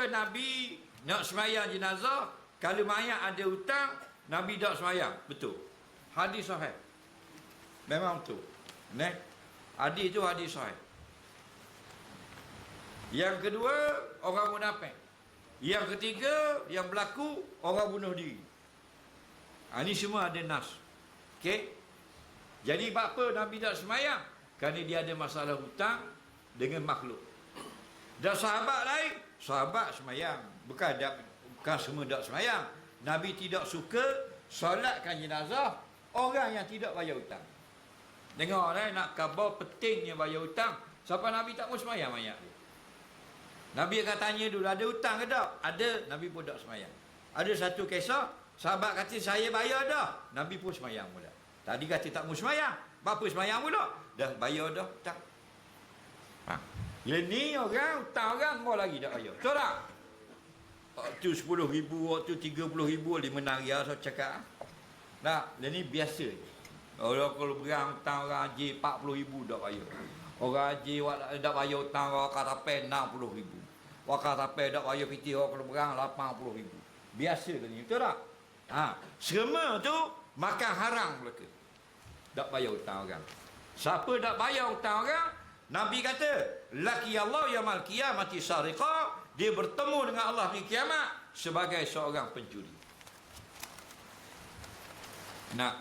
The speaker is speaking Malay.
kata Nabi nak semayang jenazah, kalau mayat ada hutang, Nabi tak semayang. Betul. Hadis sahih. Memang betul. Hadis itu hadis sahih. Yang kedua, orang munafik. Yang ketiga, yang berlaku, orang bunuh diri. Ini semua ada nas. Okey. Jadi apa Nabi tak semayang? Kerana dia ada masalah hutang dengan makhluk. Dan sahabat lain, sahabat semayang. Bukan semua tak semayang. Nabi tidak suka solatkan jenazah orang yang tidak bayar hutang. Dengar nak khabar pentingnya bayar hutang. Siapa Nabi tak mau semayang mayat dia. Nabi akan tanya dulu, ada hutang ke tak? Ada. Nabi pun tak semayang. Ada satu kisah, sahabat kata saya bayar dah. Nabi pun semayang pula. Tadi kata tak mau semayang. Berapa semayang pula? Dah bayar dah hutang. Ni orang hutang orang mau lagi tak bayar. Betul tak? Waktu 10,000, waktu 30,000 di menaria saya cakap. Nah, ni biasa je. Kalau berang hutang orang haji 40,000 tak bayar. Orang haji tak bayar hutang orang katapai 60,000. Orang katapai tak bayar piti orang kalau berang 80,000. Biasa ke ni, betul tak? Semua tu makan haram mereka. Tak bayar hutang orang. Siapa tak bayar hutang orang, Nabi kata, laki Allah yaumil qiyamati sariqa, dia bertemu dengan Allah di kiamat sebagai seorang pencuri. Nak